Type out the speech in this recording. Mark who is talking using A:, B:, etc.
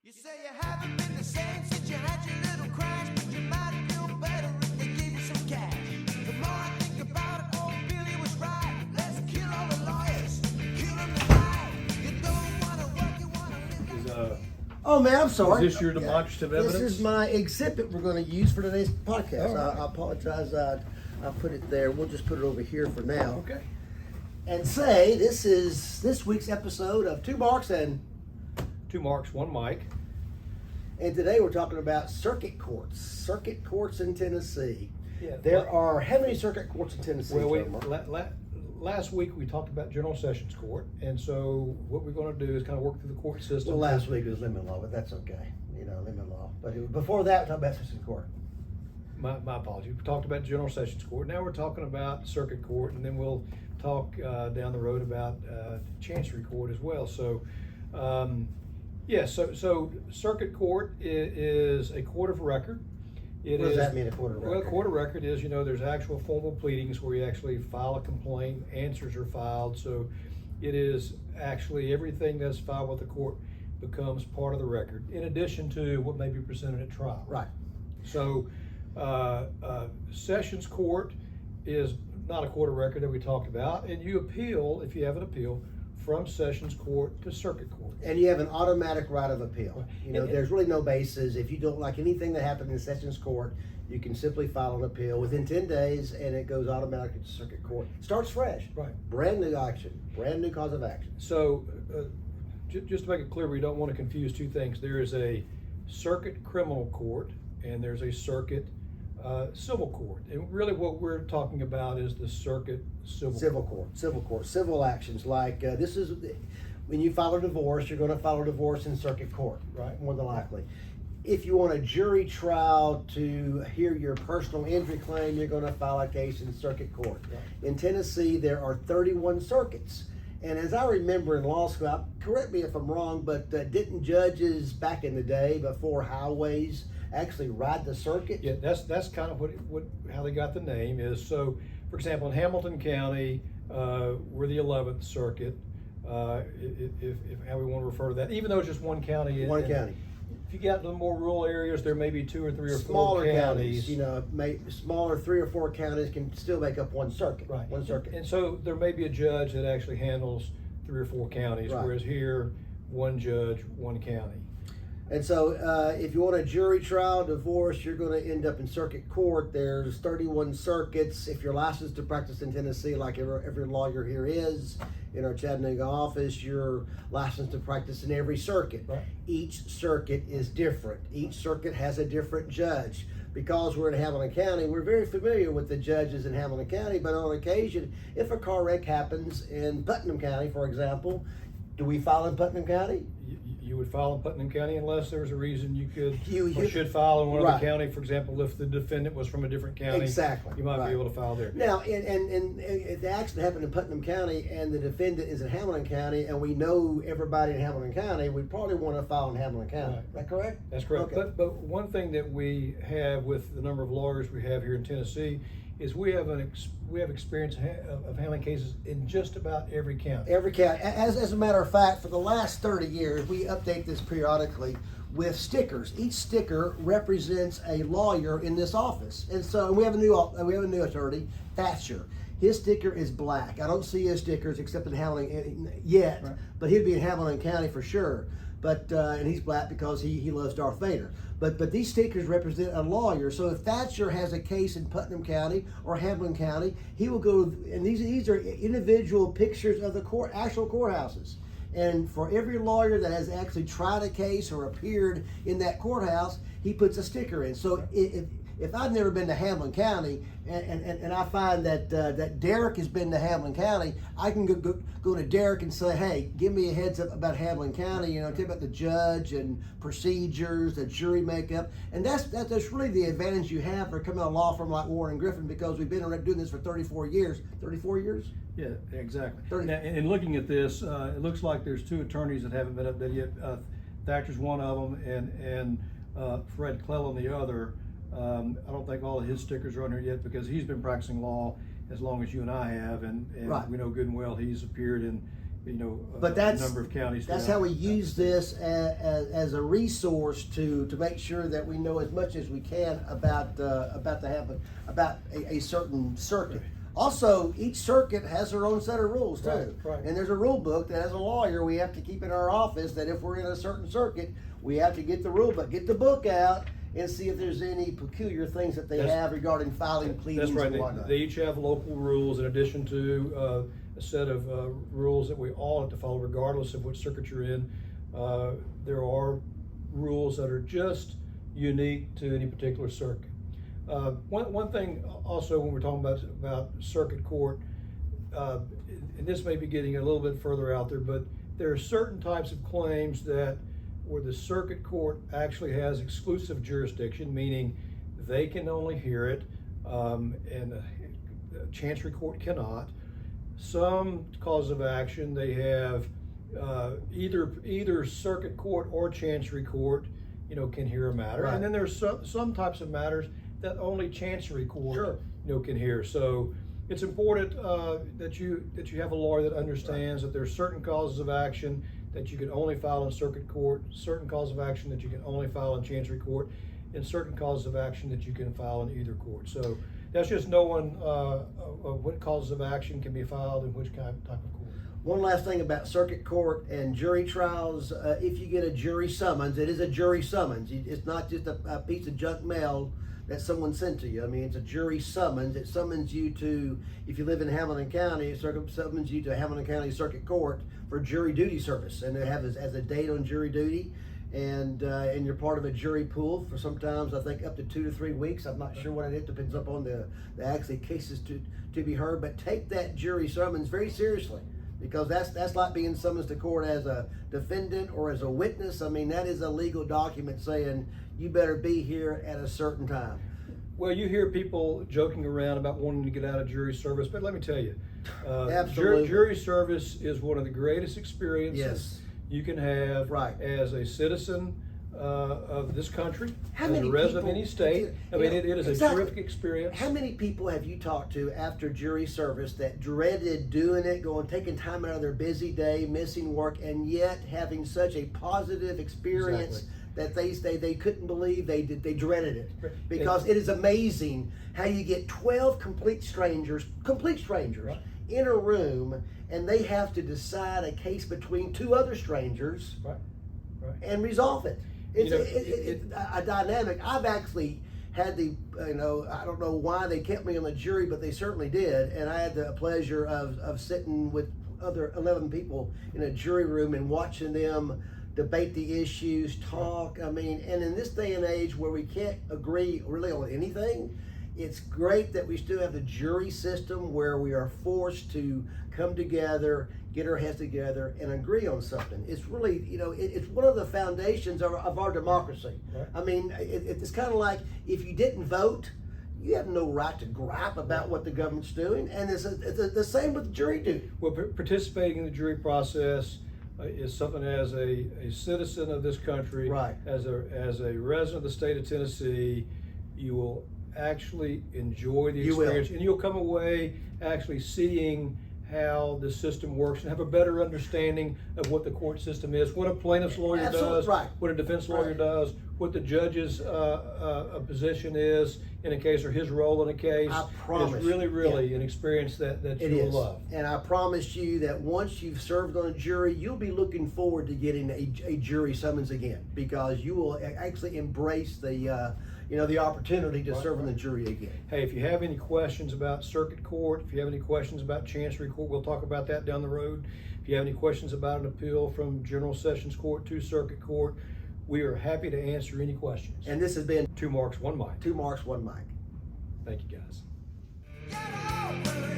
A: You say you haven't been the same since you had your little crash, but you might feel better if they gave you some cash. The more I think about it, old Billy was right. Let's kill all the lawyers, kill them tonight. You don't want to work, you want to live.
B: Oh man, I'm sorry.
C: Is this your demonstrative evidence?
B: This is my exhibit we're going to use for today's podcast.
C: All right.
B: I apologize. I put it there. We'll just put it over here for now.
C: Okay.
B: And say this is this week's episode of Two Marks and
C: 2 Marks, 1 Mike.
B: And today we're talking about circuit courts. Circuit courts in Tennessee.
C: Yeah,
B: There are how many circuit courts in Tennessee?
C: Well, last week we talked about General Sessions Court, and so what we're going to do is kind of work through the court system.
B: Well, last week was lemon law, but that's okay. You know, lemon law. But before that, we talked about Sessions Court.
C: My apologies. We talked about General Sessions Court. Now we're talking about Circuit Court, and then we'll talk down the road about Chancery Court as well. So, so Circuit Court is a court of record.
B: What does that mean, a court of record?
C: Well, a court of record is, there's actual formal pleadings where you actually file a complaint, answers are filed. So it is actually everything that's filed with the court becomes part of the record, in addition to what may be presented at trial.
B: Right.
C: So Sessions Court is not a court of record that we talked about, and you appeal, if you have an appeal, from Sessions Court to Circuit Court.
B: And you have an automatic right of appeal.
C: And-
B: There's really no basis. If you don't like anything that happened in Sessions Court, you can simply file an appeal within 10 days and it goes automatically to Circuit Court. Starts fresh.
C: Right.
B: Brand new action. Brand new cause of action.
C: So just to make it clear, we don't want to confuse two things. There is a Circuit Criminal Court and there's a Circuit Civil Court. And really what we're talking about is the Circuit Civil Court.
B: Civil court. Civil actions like this is when you file a divorce, you're going to file a divorce in Circuit Court.
C: Right.
B: More than likely. If you want a jury trial to hear your personal injury claim, you're going to file a case in Circuit Court.
C: Right.
B: In Tennessee, there are 31 circuits. And as I remember in law school, correct me if I'm wrong, but didn't judges back in the day before highways actually ride the circuit?
C: Yeah, that's kind of how they got the name is. So, for example, in Hamilton County, we're the 11th Circuit. If how we want to refer to that, even though it's just one county.
B: One county.
C: If you get into the more rural areas, there may be 2 or 3 or 4
B: Smaller
C: counties.
B: Smaller 3 or 4 counties can still make up one circuit.
C: Right.
B: One circuit.
C: And so there may be a judge that actually handles 3 or 4 counties,
B: Right.
C: whereas here, one judge, one county.
B: And so if you want a jury trial, divorce, you're going to end up in Circuit Court. There's 31 circuits. If you're licensed to practice in Tennessee, like every lawyer here is, in our Chattanooga office, you're licensed to practice in every circuit.
C: Right.
B: Each circuit is different. Each circuit has a different judge. Because we're in Hamilton County, we're very familiar with the judges in Hamilton County, but on occasion, if a car wreck happens in Putnam County, for example, do we file in Putnam County?
C: You would file in Putnam County unless there was a reason you could
B: You
C: or should file in one
B: right.
C: other county. For example, if the defendant was from a different county,
B: Exactly.
C: you might
B: Right.
C: be able to file there.
B: Now, and if the accident happened in Putnam County and the defendant is in Hamilton County and we know everybody in Hamilton County, we probably want to file in Hamilton County.
C: Right.
B: Is that correct?
C: That's correct.
B: Okay.
C: But one thing that we have with the number of lawyers we have here in Tennessee is we have experience of handling cases in just about every county.
B: Every county. As a matter of fact, for the last 30 years, we update this periodically with stickers. Each sticker represents a lawyer in this office, and so we have a new attorney, Thatcher. His sticker is black. I don't see his stickers except in Hamilton yet,
C: Right.
B: but he'd be in Hamilton County for sure. But and he's black because he loves Darth Vader. But these stickers represent a lawyer. So if Thatcher has a case in Putnam County or Hamilton County, he will go. And these are individual pictures of the actual courthouses. And for every lawyer that has actually tried a case or appeared in that courthouse, he puts a sticker in. So if I've never been to Hamilton County and I find that Derek has been to Hamilton County, I can go to Derek and say, hey, give me a heads up about Hamilton County, tell me about the judge and procedures, the jury makeup. And that's really the advantage you have for coming to a law firm like Warren Griffin, because we've been doing this for 34 years. 34 years?
C: Yeah, exactly.
B: 30.
C: Now, in looking at this, it looks like there's 2 attorneys that haven't been updated yet. Thatcher's one of them, and Fred Clellan the other. I don't think all of his stickers are on here yet because he's been practicing law as long as you and I have, and
B: Right.
C: we know good and well he's appeared in
B: But that's
C: number of counties.
B: That's how we use this as a resource to make sure that we know as much as we can about a certain circuit. Also, each circuit has their own set of rules too.
C: Right.
B: And there's a rule book that, as a lawyer, we have to keep in our office. That if we're in a certain circuit, we have to get the rule book, get the book out, and see if there's any peculiar things that they have regarding filing pleadings.
C: That's right.
B: And whatnot.
C: They each have local rules in addition to a set of rules that we all have to follow regardless of which circuit you're in. There are rules that are just unique to any particular circuit. One thing also when we're talking about circuit court, and this may be getting a little bit further out there, but there are certain types of claims that where the circuit court actually has exclusive jurisdiction, meaning they can only hear it, and the Chancery Court cannot. Some cause of action, they have either circuit court or Chancery Court, can hear a matter.
B: Right.
C: And then there's some types of matters that only Chancery Court, can hear. So it's important that you have a lawyer that understands that there's certain causes of action that you can only file in circuit court, certain causes of action that you can only file in Chancery Court, and certain causes of action that you can file in either court. So that's just knowing what causes of action can be filed in which type of court.
B: One last thing about circuit court and jury trials, if you get a jury summons, it is a jury summons. It's not just a piece of junk mail that someone sent to you. I mean, it's a jury summons. It summons you to, if you live in Hamilton County, it summons you to Hamilton County Circuit Court for jury duty service. And they have as a date on jury duty. And you're part of a jury pool for sometimes, I think, up to 2 to 3 weeks. I'm not sure what it is. Depends upon the actually cases to be heard. But take that jury summons very seriously, because that's like being summoned to court as a defendant or as a witness. I mean, that is a legal document saying you better be here at a certain time.
C: Well, you hear people joking around about wanting to get out of jury service, but let me tell you,
B: Absolutely.
C: jury service is one of the greatest experiences
B: Yes.
C: you can have
B: Right.
C: as a citizen of this country,
B: How
C: as
B: many
C: a resident of
B: people-
C: any state. I mean, it is
B: Exactly.
C: a terrific experience.
B: How many people have you talked to after jury service that dreaded doing it, taking time out of their busy day, missing work, and yet having such a positive experience that they couldn't believe they dreaded it? Because it is amazing how you get 12 complete strangers
C: Right.
B: in a room, and they have to decide a case between two other strangers
C: Right.
B: and resolve it. It's
C: You know,
B: it's a dynamic. I've actually had I don't know why they kept me on the jury, but they certainly did. And I had the pleasure of sitting with other 11 people in a jury room and watching them debate the issues, talk. I mean, and in this day and age where we can't agree really on anything, it's great that we still have the jury system where we are forced to come together, get our heads together, and agree on something. It's really, it's one of the foundations of our democracy.
C: Right.
B: I mean, it's kind of like if you didn't vote, you have no right to gripe about what the government's doing. And it's the same with jury duty.
C: Well, participating in the jury process is something as a citizen of this country,
B: Right.
C: as a resident of the state of Tennessee, you will actually enjoy the
B: You will.
C: experience, and you'll come away actually seeing how the system works and have a better understanding of what the court system is, what a plaintiff's lawyer
B: Absolutely,
C: does,
B: right.
C: what a defense lawyer
B: Right.
C: does, what the judge's position is in a case or his role in a case.
B: I promise.
C: It's really an experience that
B: It
C: you will
B: is.
C: love.
B: And I promise you that once you've served on a jury, you'll be looking forward to getting a jury summons again, because you will actually embrace the opportunity to serve on the jury again.
C: Hey, if you have any questions about circuit court, if you have any questions about Chancery Court, we'll talk about that down the road. If you have any questions about an appeal from General Sessions Court to Circuit Court, we are happy to answer any questions.
B: And this has been
C: 2 Marks, 1 Mike.
B: 2 Marks, 1 Mike.
C: Thank you, guys.
A: Get over it.